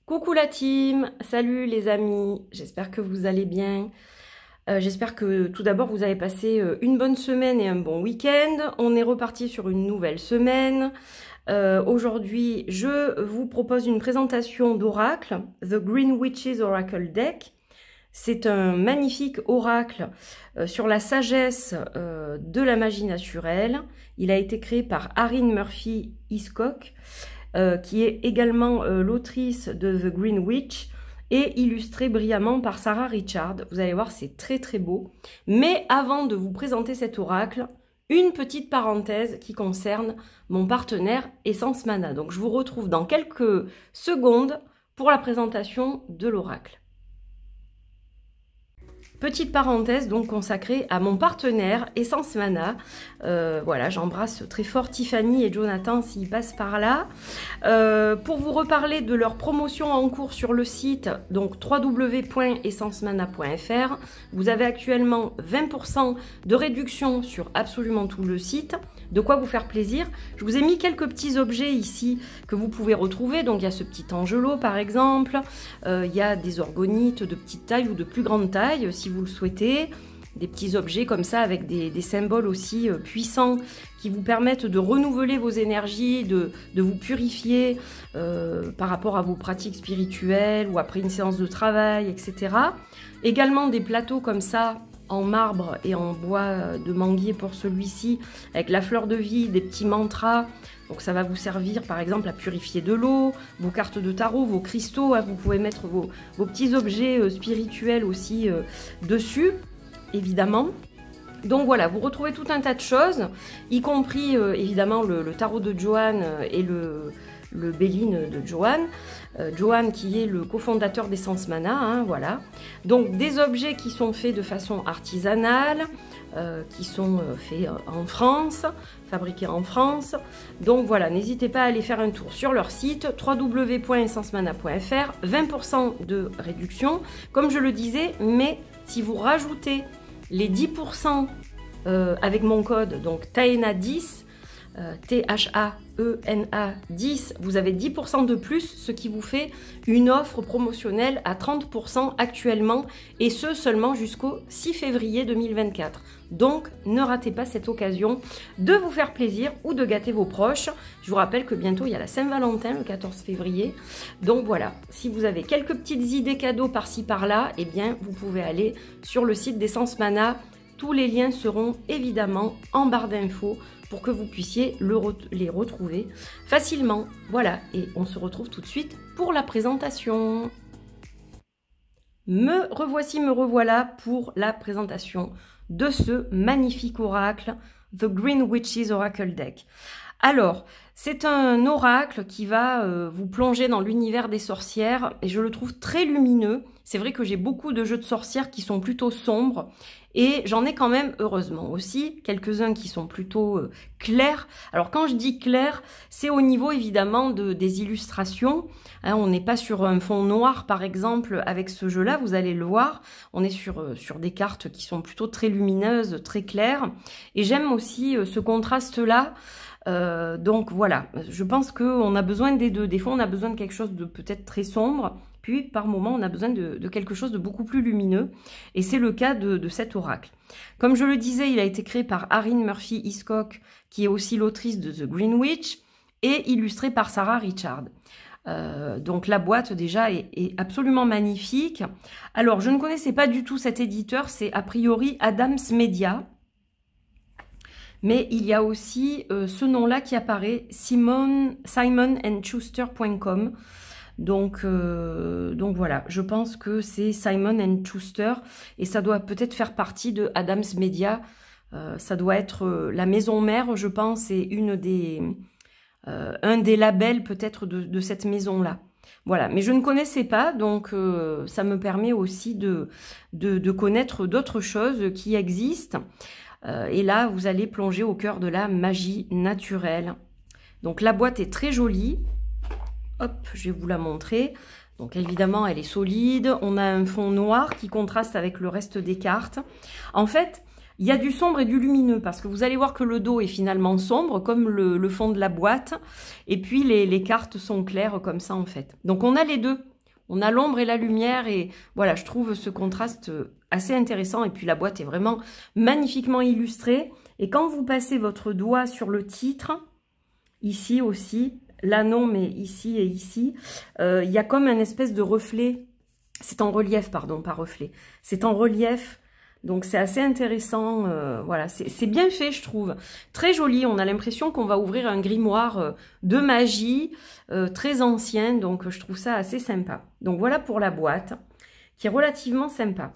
Coucou la team, salut les amis, j'espère que vous allez bien. J'espère que tout d'abord vous avez passé une bonne semaine et un bon week-end. On est reparti sur une nouvelle semaine. Aujourd'hui, je vous propose une présentation d'oracle, The Green Witches Oracle Deck. C'est un magnifique oracle sur la sagesse de la magie naturelle. Il a été créé par Erin Murphy Hiscock, qui est également l'autrice de The Green Witch et illustré brillamment par Sarah Richard. Vous allez voir, c'est très très beau. Mais avant de vous présenter cet oracle, une petite parenthèse qui concerne mon partenaire Essence Mana. Donc je vous retrouve dans quelques secondes pour la présentation de l'oracle. Petite parenthèse donc consacrée à mon partenaire Essence Mana. Voilà, j'embrasse très fort Tiffany et Jonathan s'ils passent par là. Pour vous reparler de leur promotion en cours sur le site, donc www.essencemana.fr, vous avez actuellement 20% de réduction sur absolument tout le site. De quoi vous faire plaisir. Je vous ai mis quelques petits objets ici que vous pouvez retrouver. Donc il y a ce petit angelot par exemple, il y a des orgonites de petite taille ou de plus grande taille si vous le souhaitez. Des petits objets comme ça avec des symboles aussi puissants qui vous permettent de renouveler vos énergies, de vous purifier par rapport à vos pratiques spirituelles ou après une séance de travail, etc. Également des plateaux comme ça en marbre et en bois de manguier pour celui-ci, avec la fleur de vie, des petits mantras. Donc ça va vous servir par exemple à purifier de l'eau, vos cartes de tarot, vos cristaux, hein, vous pouvez mettre vos petits objets spirituels aussi dessus, évidemment. Donc voilà, vous retrouvez tout un tas de choses, y compris évidemment le tarot de Johan et le Béline de Johan. Johan qui est le cofondateur d'Essence Mana, hein, voilà. Donc des objets qui sont faits de façon artisanale, qui sont faits en France, fabriqués en France. Donc voilà, n'hésitez pas à aller faire un tour sur leur site www.essencemana.fr, 20% de réduction, comme je le disais, mais si vous rajoutez les 10% avec mon code, donc TAENA10, THAENA 10, vous avez 10% de plus, ce qui vous fait une offre promotionnelle à 30% actuellement, et ce seulement jusqu'au 6 février 2024. Donc ne ratez pas cette occasion de vous faire plaisir ou de gâter vos proches. Je vous rappelle que bientôt il y a la Saint-Valentin le 14 février. Donc voilà, si vous avez quelques petites idées cadeaux par-ci par-là, eh bien vous pouvez aller sur le site d'Essence Mana. Tous les liens seront évidemment en barre d'infos pour que vous puissiez les retrouver facilement. Voilà, et on se retrouve tout de suite pour la présentation. Me revoilà pour la présentation de ce magnifique oracle, The Green Witches Oracle Deck. Alors, c'est un oracle qui va vous plonger dans l'univers des sorcières et je le trouve très lumineux. C'est vrai que j'ai beaucoup de jeux de sorcières qui sont plutôt sombres et j'en ai quand même, heureusement aussi, quelques-uns qui sont plutôt clairs. Alors quand je dis clair, c'est au niveau évidemment des illustrations. Hein, on n'est pas sur un fond noir par exemple avec ce jeu-là, vous allez le voir. On est sur des cartes qui sont plutôt très lumineuses, très claires. Et j'aime aussi ce contraste-là. Donc voilà, je pense qu'on a besoin des deux. Des fois, on a besoin de quelque chose de peut-être très sombre, puis par moment, on a besoin de quelque chose de beaucoup plus lumineux. Et c'est le cas de cet oracle. Comme je le disais, il a été créé par Erin Murphy Hiscock, qui est aussi l'autrice de The Green Witch, et illustré par Sarah Richard. Donc la boîte déjà est absolument magnifique. Alors, je ne connaissais pas du tout cet éditeur, c'est a priori Adams Media. Mais il y a aussi ce nom-là qui apparaît, simonandschuster.com. Donc voilà, je pense que c'est Simon & Schuster et ça doit peut-être faire partie de Adams Media. Ça doit être la maison mère, je pense, et un des labels peut-être de cette maison-là. Voilà, mais je ne connaissais pas, donc ça me permet aussi de connaître d'autres choses qui existent. Et là, vous allez plonger au cœur de la magie naturelle. Donc la boîte est très jolie. Hop, je vais vous la montrer. Donc évidemment, elle est solide. On a un fond noir qui contraste avec le reste des cartes. En fait, il y a du sombre et du lumineux parce que vous allez voir que le dos est finalement sombre comme le fond de la boîte. Et puis les cartes sont claires comme ça en fait. Donc on a les deux. On a l'ombre et la lumière et voilà, je trouve ce contraste assez intéressant. Et puis la boîte est vraiment magnifiquement illustrée. Et quand vous passez votre doigt sur le titre, ici aussi, là non, mais ici et ici, il y a comme un espèce de reflet. C'est en relief, pardon, pas reflet. C'est en relief. Donc c'est assez intéressant, voilà, c'est bien fait je trouve, très joli, on a l'impression qu'on va ouvrir un grimoire de magie, très ancien, donc je trouve ça assez sympa. Donc voilà pour la boîte, qui est relativement sympa.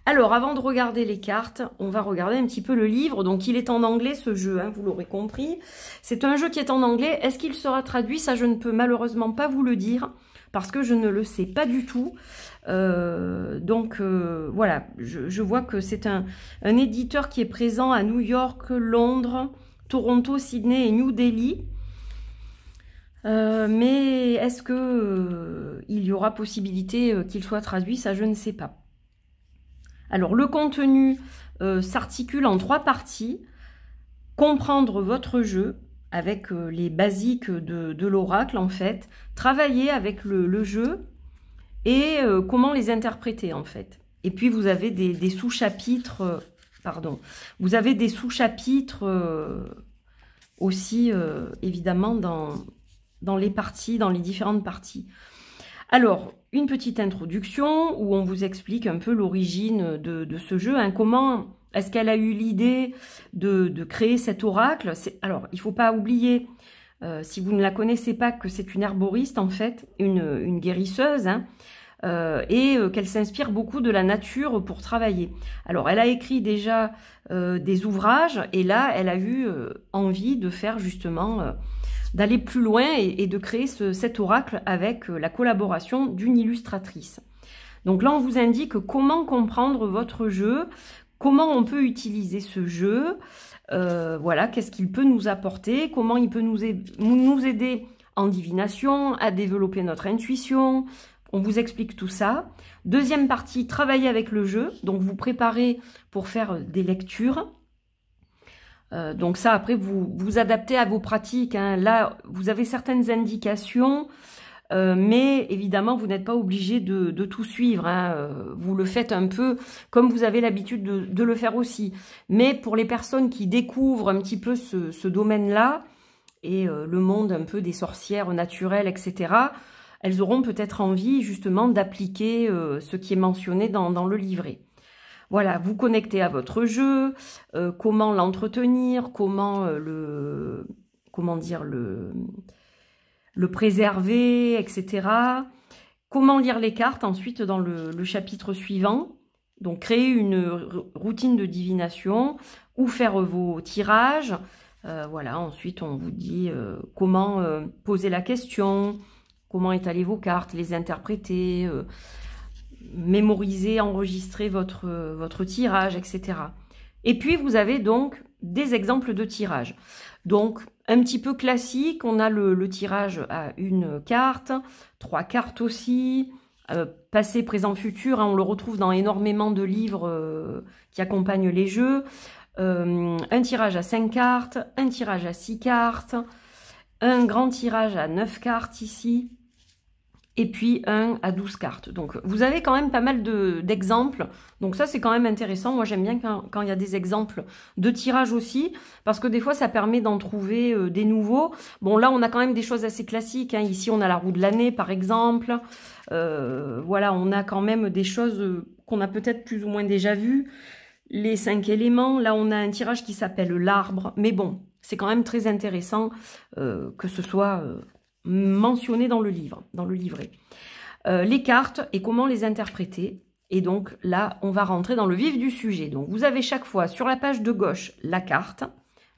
Alors avant de regarder les cartes, on va regarder un petit peu le livre, donc il est en anglais ce jeu, hein, vous l'aurez compris. C'est un jeu qui est en anglais, est-ce qu'il sera traduit? Ça je ne peux malheureusement pas vous le dire, parce que je ne le sais pas du tout. Voilà, je vois que c'est un éditeur qui est présent à New York, Londres, Toronto, Sydney et New Delhi. Mais est-ce que il y aura possibilité qu'il soit traduit? Ça, je ne sais pas. Alors, le contenu s'articule en 3 parties. Comprendre votre jeu avec les basiques de l'oracle, en fait. Travailler avec le jeu et comment les interpréter en fait. Et puis vous avez des sous-chapitres, vous avez des sous-chapitres aussi évidemment dans les parties, dans les différentes parties. Alors, une petite introduction où on vous explique un peu l'origine de ce jeu, hein, comment est-ce qu'elle a eu l'idée de créer cet oracle. Alors, il ne faut pas oublier, si vous ne la connaissez pas, que c'est une herboriste en fait, une guérisseuse, hein, et qu'elle s'inspire beaucoup de la nature pour travailler. Alors, elle a écrit déjà des ouvrages, et là, elle a eu envie de faire justement, d'aller plus loin et de créer cet oracle avec la collaboration d'une illustratrice. Donc là, on vous indique comment comprendre votre jeu, comment on peut utiliser ce jeu, voilà, qu'est-ce qu'il peut nous apporter, comment il peut nous aider en divination, à développer notre intuition. On vous explique tout ça. Deuxième partie, travailler avec le jeu. Donc, vous préparez pour faire des lectures. Donc ça, après, vous adaptez à vos pratiques, hein. Là, vous avez certaines indications, mais évidemment, vous n'êtes pas obligé de tout suivre, hein. Vous le faites un peu comme vous avez l'habitude de le faire aussi. Mais pour les personnes qui découvrent un petit peu ce domaine-là, et le monde un peu des sorcières naturelles, etc., elles auront peut-être envie justement d'appliquer ce qui est mentionné dans le livret. Voilà, vous connectez à votre jeu, comment l'entretenir, comment le préserver, etc. Comment lire les cartes ensuite dans le chapitre suivant. Donc créer une routine de divination ou faire vos tirages. Voilà, ensuite on vous dit comment poser la question, comment étaler vos cartes, les interpréter, mémoriser, enregistrer votre tirage, etc. Et puis, vous avez donc des exemples de tirage. Donc, un petit peu classique, on a le tirage à une carte, 3 cartes aussi, passé, présent, futur, hein, on le retrouve dans énormément de livres qui accompagnent les jeux. Un tirage à 5 cartes, un tirage à 6 cartes, un grand tirage à 9 cartes ici, et puis 1 à 12 cartes. Donc, vous avez quand même pas mal d'exemples. Donc ça, c'est quand même intéressant. Moi, j'aime bien quand il y a des exemples de tirage aussi, parce que des fois, ça permet d'en trouver des nouveaux. Bon, là, on a quand même des choses assez classiques, hein. Ici, on a la roue de l'année, par exemple. Voilà, on a quand même des choses qu'on a peut-être plus ou moins déjà vues. Les 5 éléments. Là, on a un tirage qui s'appelle l'arbre. Mais bon, c'est quand même très intéressant que ce soit mentionné dans le livre, dans le livret. Les cartes et comment les interpréter. Et donc là, on va rentrer dans le vif du sujet. Donc vous avez chaque fois sur la page de gauche la carte,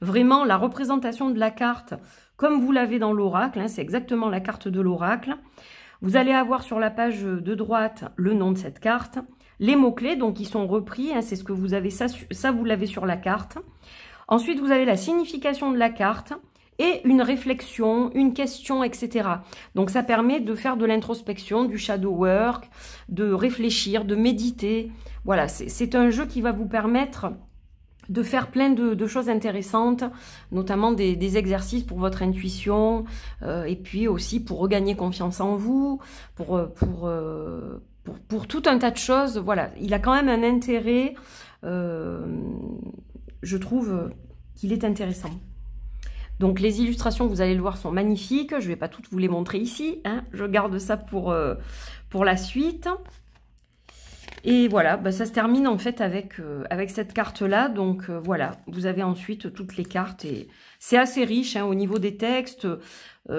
vraiment la représentation de la carte comme vous l'avez dans l'oracle, hein, c'est exactement la carte de l'oracle. Vous allez avoir sur la page de droite le nom de cette carte, les mots-clés, donc ils sont repris, hein, c'est ce que vous avez, ça vous l'avez sur la carte. Ensuite, vous avez la signification de la carte, et une réflexion, une question, etc. Donc ça permet de faire de l'introspection, du shadow work, de réfléchir, de méditer. Voilà, c'est un jeu qui va vous permettre de faire plein de choses intéressantes, notamment des exercices pour votre intuition, et puis aussi pour regagner confiance en vous, pour tout un tas de choses. Voilà, il a quand même un intérêt, je trouve qu'il est intéressant. Donc les illustrations, vous allez le voir, sont magnifiques. Je ne vais pas toutes vous les montrer ici, hein. Je garde ça pour la suite. Et voilà, bah, ça se termine en fait avec cette carte-là. Donc voilà, vous avez ensuite toutes les cartes. Et c'est assez riche hein, au niveau des textes.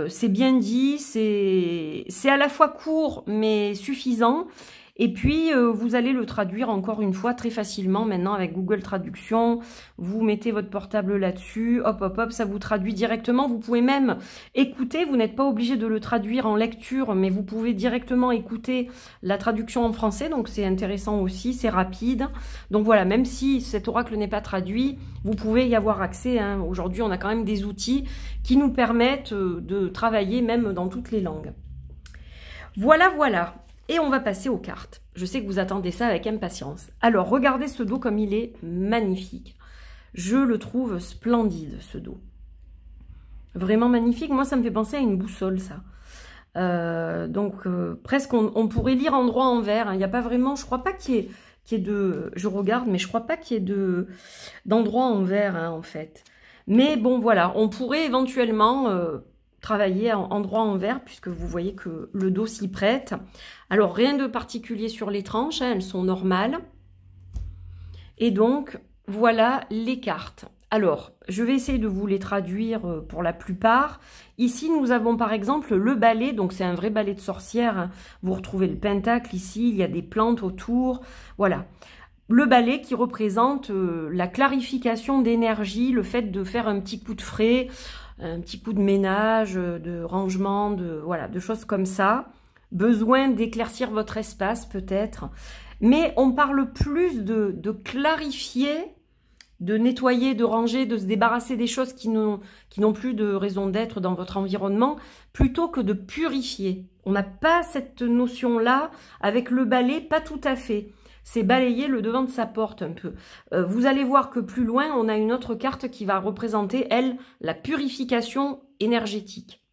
C'est bien dit, c'est à la fois court mais suffisant. Et puis, vous allez le traduire encore une fois très facilement maintenant avec Google Traduction. Vous mettez votre portable là-dessus, hop, hop, hop, ça vous traduit directement. Vous pouvez même écouter, vous n'êtes pas obligé de le traduire en lecture, mais vous pouvez directement écouter la traduction en français. Donc, c'est intéressant aussi, c'est rapide. Donc voilà, même si cet oracle n'est pas traduit, vous pouvez y avoir accès, hein. Aujourd'hui, on a quand même des outils qui nous permettent de travailler même dans toutes les langues. Voilà, voilà. Et on va passer aux cartes. Je sais que vous attendez ça avec impatience. Alors, regardez ce dos comme il est magnifique. Je le trouve splendide, ce dos. Vraiment magnifique. Moi, ça me fait penser à une boussole, ça. Presque, on pourrait lire endroit envers. Il n'y a pas vraiment, je crois pas qu'il y ait de... Je regarde, mais je crois pas qu'il y ait d'endroit envers, hein, en fait. Mais bon, voilà, on pourrait éventuellement... travailler en endroit envers, puisque vous voyez que le dos s'y prête. Alors, rien de particulier sur les tranches, hein, elles sont normales. Et donc, voilà les cartes. Alors, je vais essayer de vous les traduire pour la plupart. Ici, nous avons par exemple le balai, donc c'est un vrai balai de sorcière. Hein. Vous retrouvez le pentacle ici, il y a des plantes autour. Voilà. Le balai qui représente la clarification d'énergie, le fait de faire un petit coup de frais, un petit coup de ménage, de rangement, voilà, de choses comme ça. Besoin d'éclaircir votre espace peut-être. Mais on parle plus de clarifier, de nettoyer, de ranger, de se débarrasser des choses qui n'ont plus de raison d'être dans votre environnement, plutôt que de purifier. On n'a pas cette notion-là avec le balai, pas tout à fait. C'est balayer le devant de sa porte un peu. Vous allez voir que plus loin, on a une autre carte qui va représenter, elle, la purification énergétique.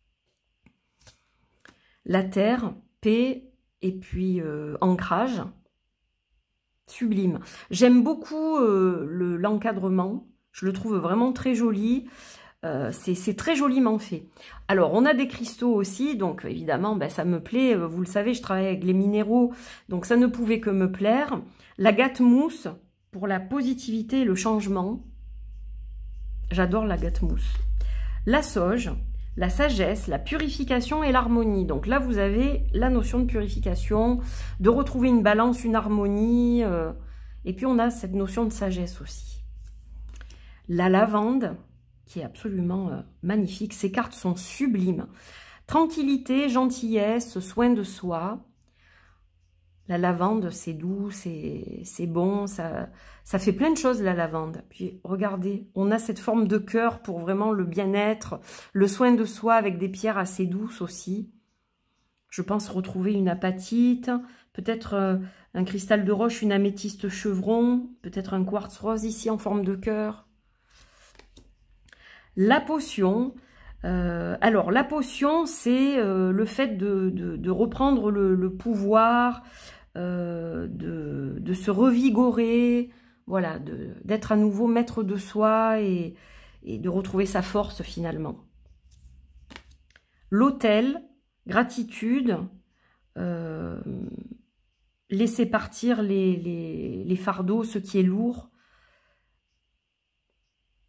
La terre, paix, et puis ancrage. Sublime. J'aime beaucoup l'encadrement. Je le trouve vraiment très joli. C'est très joliment fait. Alors, on a des cristaux aussi, donc évidemment, ben, ça me plaît. Vous le savez, je travaille avec les minéraux, donc ça ne pouvait que me plaire. L'agate mousse, pour la positivité et le changement. J'adore l'agate mousse. La sauge, la sagesse, la purification et l'harmonie. Donc là, vous avez la notion de purification, de retrouver une balance, une harmonie. Et puis, on a cette notion de sagesse aussi. La lavande, qui est absolument magnifique. Ces cartes sont sublimes. Tranquillité, gentillesse, soin de soi. La lavande, c'est doux, c'est bon, ça fait plein de choses la lavande. Puis regardez, on a cette forme de cœur pour vraiment le bien-être, le soin de soi avec des pierres assez douces aussi. Je pense retrouver une apatite, peut-être un cristal de roche, une améthyste chevron, peut-être un quartz rose ici en forme de cœur. La potion, alors la potion, c'est le fait de reprendre le pouvoir, de se revigorer, voilà, d'être à nouveau maître de soi et de retrouver sa force finalement. L'autel, gratitude, laisser partir les fardeaux, ce qui est lourd.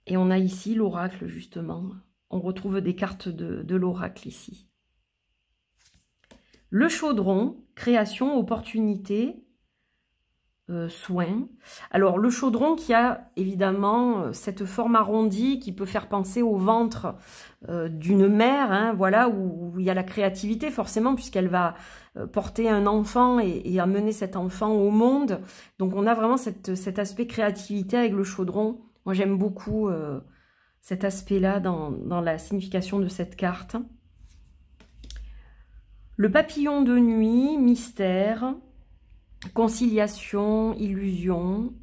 Et on a ici l'oracle, justement. On retrouve des cartes de l'oracle ici. Le chaudron, création, opportunité, soin. Alors, le chaudron qui a évidemment cette forme arrondie qui peut faire penser au ventre d'une mère, hein, voilà, où il y a la créativité forcément, puisqu'elle va porter un enfant et amener cet enfant au monde. Donc, on a vraiment cet aspect créativité avec le chaudron. Moi, j'aime beaucoup cet aspect-là dans la signification de cette carte. Le papillon de nuit, mystère, conciliation, illusion.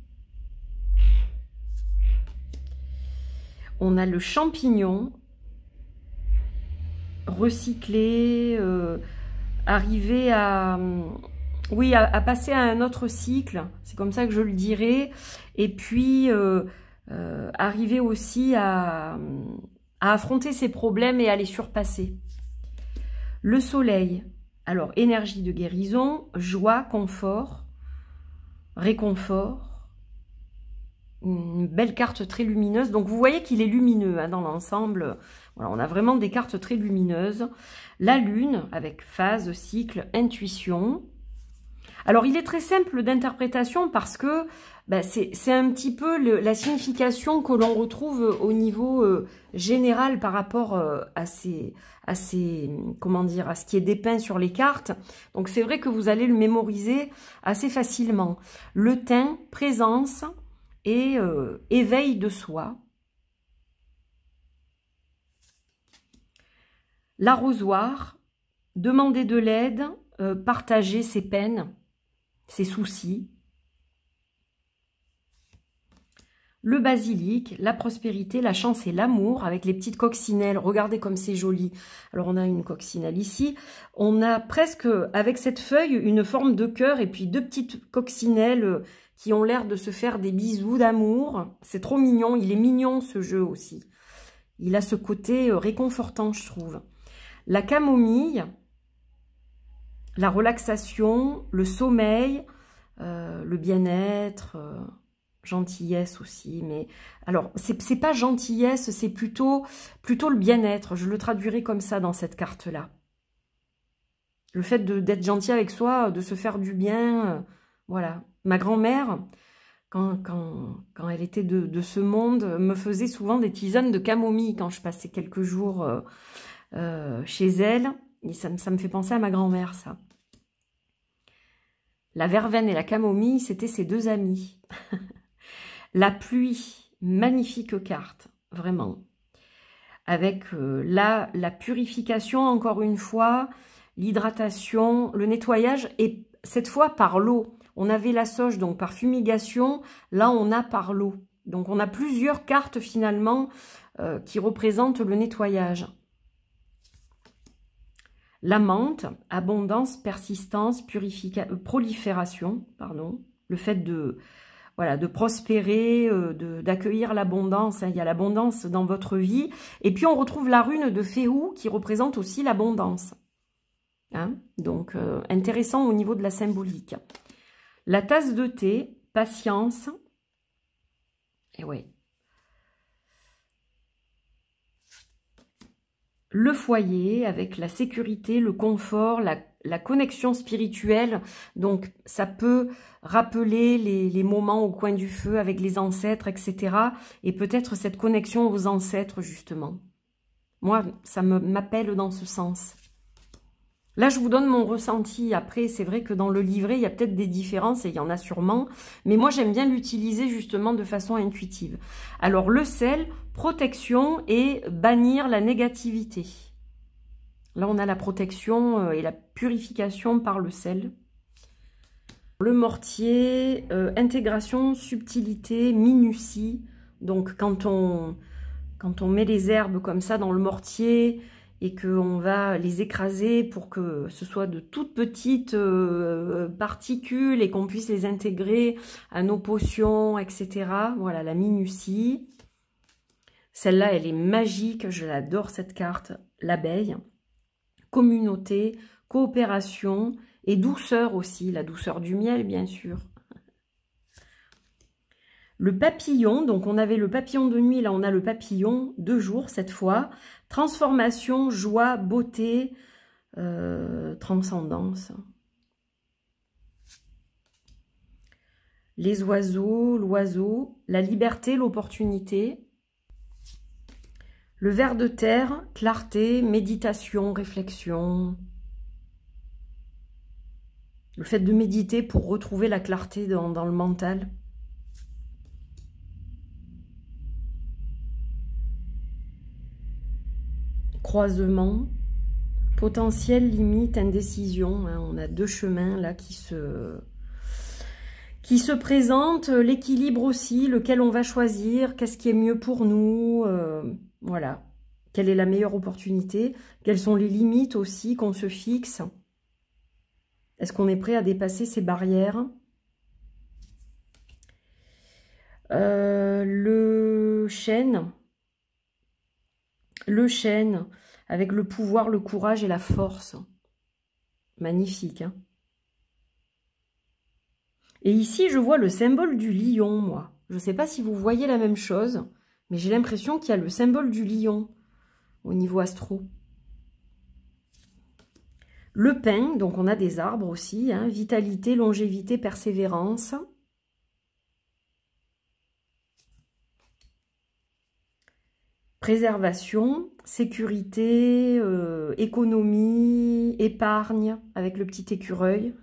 On a le champignon, recycler, arriver à, oui, à passer à un autre cycle, c'est comme ça que je le dirais, et puis arriver aussi à affronter ses problèmes et à les surpasser. Le soleil, alors énergie de guérison, joie, confort, réconfort, une belle carte très lumineuse. Donc vous voyez qu'il est lumineux hein, dans l'ensemble. Voilà, on a vraiment des cartes très lumineuses. La lune avec phase, cycle, intuition. Alors il est très simple d'interprétation parce que ben, c'est un petit peu la signification que l'on retrouve au niveau général par rapport comment dire, à ce qui est dépeint sur les cartes. Donc c'est vrai que vous allez le mémoriser assez facilement. Le thym, présence et éveil de soi. L'arrosoir, demander de l'aide, partager ses peines, ses soucis. Le basilic, la prospérité, la chance et l'amour avec les petites coccinelles. Regardez comme c'est joli. Alors on a une coccinelle ici. On a presque avec cette feuille une forme de cœur et puis deux petites coccinelles qui ont l'air de se faire des bisous d'amour. C'est trop mignon. Il est mignon ce jeu aussi. Il a ce côté réconfortant je trouve. La camomille, la relaxation, le sommeil, le bien-être... gentillesse aussi, mais alors c'est pas gentillesse, c'est plutôt le bien-être. Je le traduirai comme ça dans cette carte-là. Le fait d'être gentil avec soi, de se faire du bien, voilà. Ma grand-mère, quand elle était de ce monde, me faisait souvent des tisanes de camomille quand je passais quelques jours chez elle. Et ça me fait penser à ma grand-mère, ça. La verveine et la camomille, c'était ses deux amis. La pluie, magnifique carte, vraiment. Avec la purification, encore une fois, l'hydratation, le nettoyage, et cette fois par l'eau. On avait la sauge, donc par fumigation, là on a par l'eau. Donc on a plusieurs cartes finalement qui représentent le nettoyage. La menthe, abondance, persistance, prolifération, pardon, le fait de... Voilà, de prospérer, d'accueillir l'abondance. Hein. Il y a l'abondance dans votre vie. Et puis, on retrouve la rune de Féhou qui représente aussi l'abondance. Hein. Donc, intéressant au niveau de la symbolique. La tasse de thé, patience. Et oui. Le foyer avec la sécurité, le confort, la connexion spirituelle. Donc, ça peut rappeler les moments au coin du feu avec les ancêtres, etc. Et peut-être cette connexion aux ancêtres, justement. Moi, ça m'appelle dans ce sens. Là, je vous donne mon ressenti. Après, c'est vrai que dans le livret, il y a peut-être des différences, et il y en a sûrement. Mais moi, j'aime bien l'utiliser justement de façon intuitive. Alors, le sel, protection et bannir la négativité. Là, on a la protection et la purification par le sel. Le mortier, intégration, subtilité, minutie. Donc, quand on met les herbes comme ça dans le mortier... et qu'on va les écraser pour que ce soit de toutes petites particules et qu'on puisse les intégrer à nos potions, etc. Voilà, la minutie. Celle-là, elle est magique, je l'adore cette carte. L'abeille, communauté, coopération et douceur aussi, la douceur du miel, bien sûr. Le papillon, donc on avait le papillon de nuit, là on a le papillon de jour cette fois. Transformation, joie, beauté, transcendance. Les oiseaux, l'oiseau, la liberté, l'opportunité. Le ver de terre, clarté, méditation, réflexion. Le fait de méditer pour retrouver la clarté dans le mental. Croisement, potentiel, limite, indécision. Hein, on a deux chemins là qui qui se présente, l'équilibre aussi, lequel on va choisir, qu'est-ce qui est mieux pour nous, voilà. Quelle est la meilleure opportunité, quelles sont les limites aussi qu'on se fixe. Est-ce qu'on est prêt à dépasser ces barrières? Le chêne, avec le pouvoir, le courage et la force. Magnifique, hein? Et ici, je vois le symbole du lion, moi. Je ne sais pas si vous voyez la même chose, mais j'ai l'impression qu'il y a le symbole du lion au niveau astro. Le pin, donc on a des arbres aussi, hein, vitalité, longévité, persévérance. Préservation, sécurité, économie, épargne, avec le petit écureuil.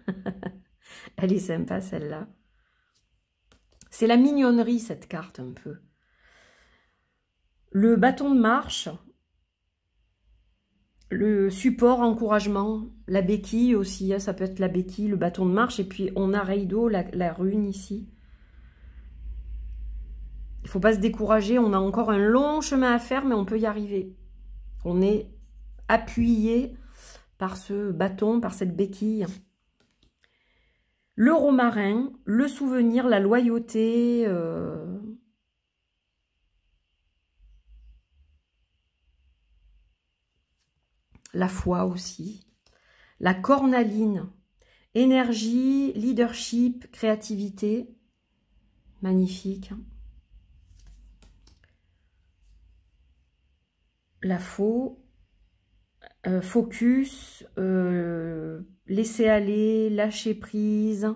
Elle est sympa celle-là. C'est la mignonnerie cette carte un peu. Le bâton de marche, le support, encouragement, la béquille aussi, hein, ça peut être la béquille, le bâton de marche, et puis on a Reido, la rune ici. Il ne faut pas se décourager, on a encore un long chemin à faire, mais on peut y arriver. On est appuyé par ce bâton, par cette béquille. Le romarin, le souvenir, la loyauté, la foi aussi. La cornaline, énergie, leadership, créativité. Magnifique. La faux, focus, laisser aller, lâcher prise,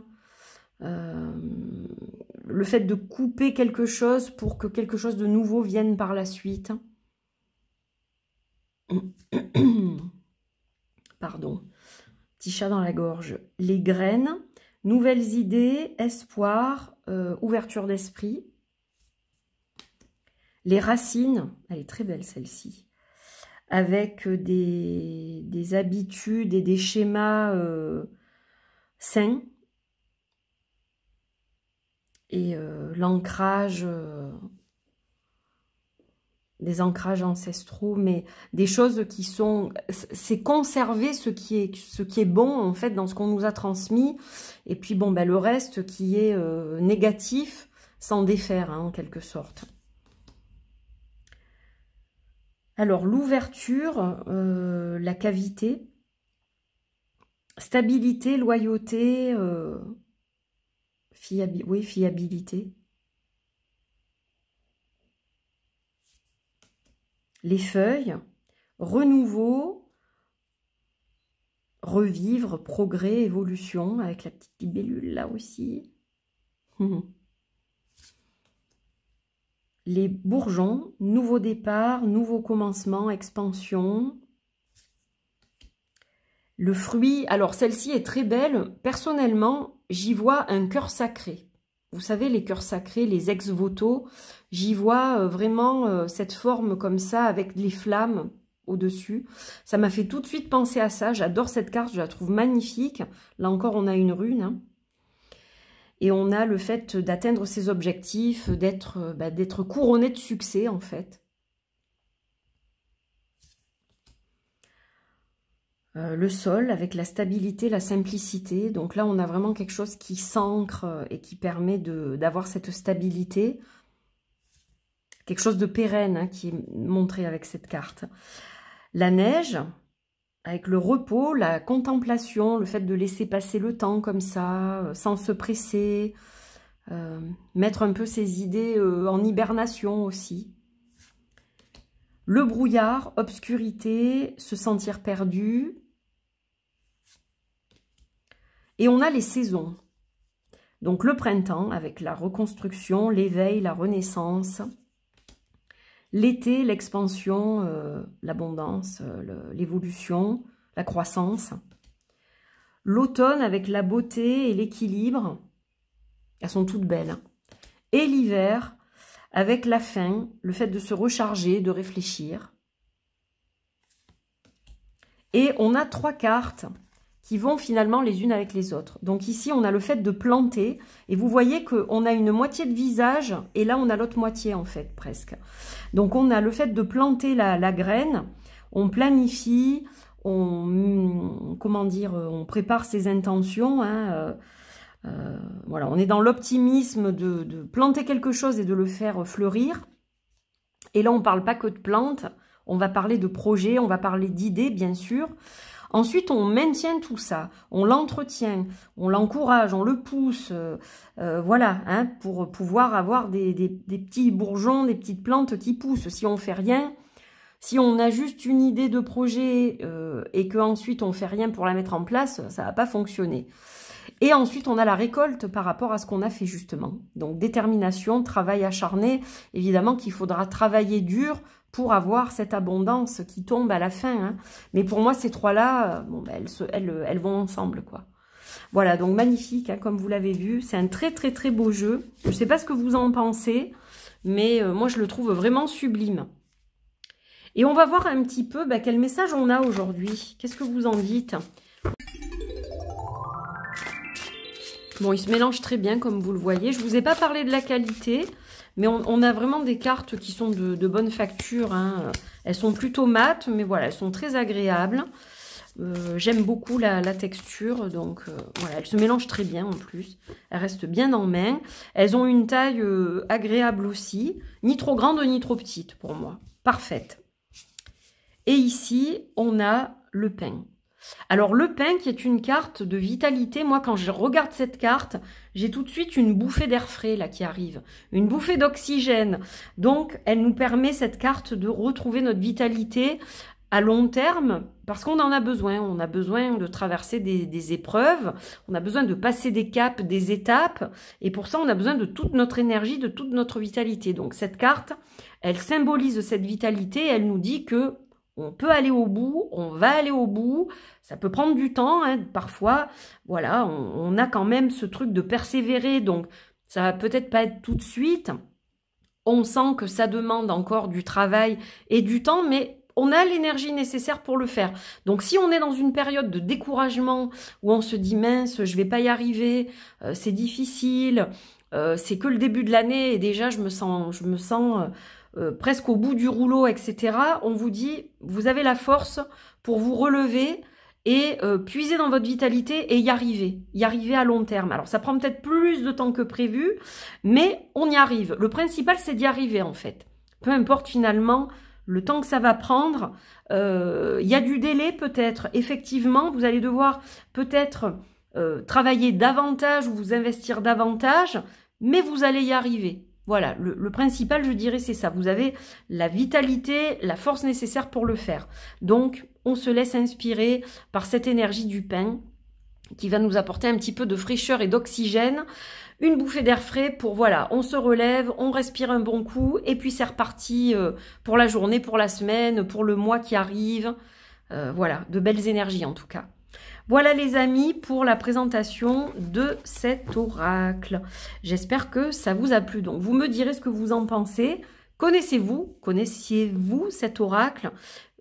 le fait de couper quelque chose pour que quelque chose de nouveau vienne par la suite. Pardon, petit chat dans la gorge. Les graines, nouvelles idées, espoir, ouverture d'esprit. Les racines, elle est très belle celle-ci, avec des habitudes et des schémas sains. Et l'ancrage, des ancrages ancestraux, mais des choses qui sont... C'est conserver ce qui est bon, en fait, dans ce qu'on nous a transmis. Et puis, bon, ben, le reste qui est négatif, s'en défaire, hein, en quelque sorte. Alors, l'ouverture, la cavité, stabilité, loyauté, fiabilité. Les feuilles, renouveau, revivre, progrès, évolution, avec la petite libellule là aussi. Les bourgeons, nouveau départ, nouveau commencement, expansion. Le fruit, alors celle-ci est très belle. Personnellement, j'y vois un cœur sacré. Vous savez, les cœurs sacrés, les ex-voto, j'y vois vraiment cette forme comme ça, avec les flammes au-dessus. Ça m'a fait tout de suite penser à ça. J'adore cette carte, je la trouve magnifique. Là encore, on a une rune, hein. Et on a le fait d'atteindre ses objectifs, d'être couronné de succès, en fait. Le sol, avec la stabilité, la simplicité. Donc là, on a vraiment quelque chose qui s'ancre et qui permet d'avoir cette stabilité. Quelque chose de pérenne, hein, qui est montré avec cette carte. La neige, avec le repos, la contemplation, le fait de laisser passer le temps comme ça, sans se presser, mettre un peu ses idées en hibernation aussi. Le brouillard, obscurité, se sentir perdu. Et on a les saisons. Donc le printemps avec la reconstruction, l'éveil, la renaissance. L'été, l'expansion, l'abondance, l'évolution, la croissance. L'automne avec la beauté et l'équilibre. Elles sont toutes belles. Et l'hiver avec la fin, le fait de se recharger, de réfléchir. Et on a 3 cartes qui vont finalement les unes avec les autres. Donc ici, on a le fait de planter, et vous voyez qu'on a une moitié de visage, et là, on a l'autre moitié, en fait, presque. Donc, on a le fait de planter la graine, on planifie, comment dire, on prépare ses intentions, hein, voilà, on est dans l'optimisme de planter quelque chose et de le faire fleurir. Et là, on ne parle pas que de plantes, on va parler de projets, on va parler d'idées, bien sûr. Ensuite, on maintient tout ça, on l'entretient, on l'encourage, on le pousse, voilà, hein, pour pouvoir avoir des petits bourgeons, des petites plantes qui poussent. Si on fait rien, si on a juste une idée de projet et qu'ensuite on fait rien pour la mettre en place, ça va pas fonctionner. Et ensuite, on a la récolte par rapport à ce qu'on a fait justement. Donc, détermination, travail acharné, évidemment qu'il faudra travailler dur pour avoir cette abondance qui tombe à la fin. Hein. Mais pour moi, ces trois-là, bon, ben, elles vont ensemble, quoi. Voilà, donc magnifique, hein, comme vous l'avez vu. C'est un très, très, très beau jeu. Je ne sais pas ce que vous en pensez, mais moi, je le trouve vraiment sublime. Et on va voir un petit peu ben, quel message on a aujourd'hui. Qu'est-ce que vous en dites ? Bon, il se mélange très bien, comme vous le voyez. Je ne vous ai pas parlé de la qualité, mais on a vraiment des cartes qui sont de bonne facture. Hein. Elles sont plutôt mates, mais voilà, elles sont très agréables. J'aime beaucoup la texture, donc voilà, elles se mélangent très bien en plus. Elles restent bien en main. Elles ont une taille agréable aussi, ni trop grande ni trop petite pour moi. Parfaite. Et ici, on a le pain. Alors, le pain qui est une carte de vitalité, moi, quand je regarde cette carte, j'ai tout de suite une bouffée d'air frais là qui arrive, une bouffée d'oxygène. Donc, elle nous permet, cette carte, de retrouver notre vitalité à long terme, parce qu'on en a besoin. On a besoin de traverser des épreuves, on a besoin de passer des caps, des étapes, et pour ça, on a besoin de toute notre énergie, de toute notre vitalité. Donc, cette carte, elle symbolise cette vitalité, elle nous dit que on peut aller au bout, on va aller au bout, ça peut prendre du temps, hein, parfois, voilà, on a quand même ce truc de persévérer, donc ça va peut-être pas être tout de suite, on sent que ça demande encore du travail et du temps, mais on a l'énergie nécessaire pour le faire. Donc si on est dans une période de découragement, où on se dit mince, je vais pas y arriver, c'est difficile, c'est que le début de l'année et déjà je me sens presque au bout du rouleau, etc. On vous dit, vous avez la force pour vous relever et puiser dans votre vitalité et y arriver à long terme. Alors ça prend peut-être plus de temps que prévu, mais on y arrive. Le principal, c'est d'y arriver en fait. Peu importe finalement le temps que ça va prendre, il y a du délai peut-être. Effectivement, vous allez devoir peut-être travailler davantage ou vous investir davantage, mais vous allez y arriver. Voilà, le principal, je dirais, c'est ça. Vous avez la vitalité, la force nécessaire pour le faire. Donc, on se laisse inspirer par cette énergie du pain qui va nous apporter un petit peu de fraîcheur et d'oxygène. Une bouffée d'air frais pour, voilà, on se relève, on respire un bon coup et puis c'est reparti pour la journée, pour la semaine, pour le mois qui arrive. Voilà, de belles énergies en tout cas. Voilà les amis pour la présentation de cet oracle. J'espère que ça vous a plu. Donc vous me direz ce que vous en pensez. Connaissiez-vous cet oracle?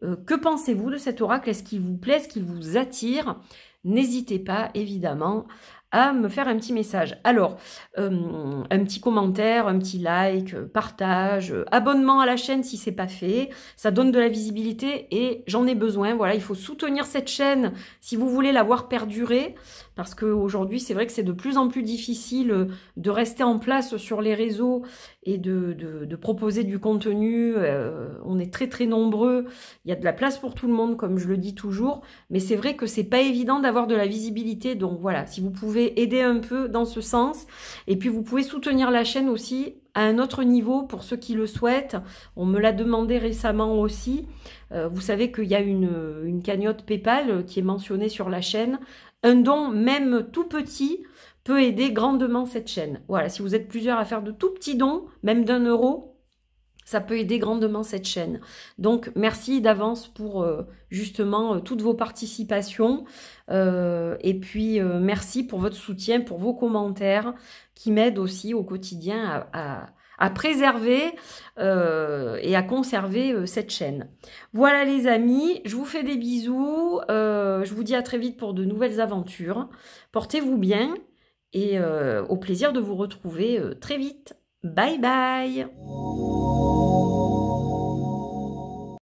Que pensez-vous de cet oracle? Est-ce qu'il vous plaît? Est-ce qu'il vous attire? N'hésitez pas évidemment à me faire un petit message. Alors, un petit commentaire, un petit like, partage, abonnement à la chaîne si c'est pas fait. Ça donne de la visibilité et j'en ai besoin. Voilà, il faut soutenir cette chaîne si vous voulez la voir perdurer. Parce qu'aujourd'hui, c'est vrai que c'est de plus en plus difficile de rester en place sur les réseaux et de proposer du contenu. On est très très nombreux. Il y a de la place pour tout le monde, comme je le dis toujours. Mais c'est vrai que c'est pas évident d'avoir de la visibilité. Donc voilà, si vous pouvez aider un peu dans ce sens. Et puis vous pouvez soutenir la chaîne aussi à un autre niveau pour ceux qui le souhaitent. On me l'a demandé récemment aussi. Vous savez qu'il y a une cagnotte PayPal qui est mentionnée sur la chaîne. Un don, même tout petit, peut aider grandement cette chaîne. Voilà, si vous êtes plusieurs à faire de tout petits dons, même d'1 €, ça peut aider grandement cette chaîne. Donc, merci d'avance pour justement toutes vos participations. Et puis, merci pour votre soutien, pour vos commentaires qui m'aident aussi au quotidien à préserver et à conserver cette chaîne. Voilà les amis, je vous fais des bisous, je vous dis à très vite pour de nouvelles aventures. Portez-vous bien et au plaisir de vous retrouver très vite. Bye bye!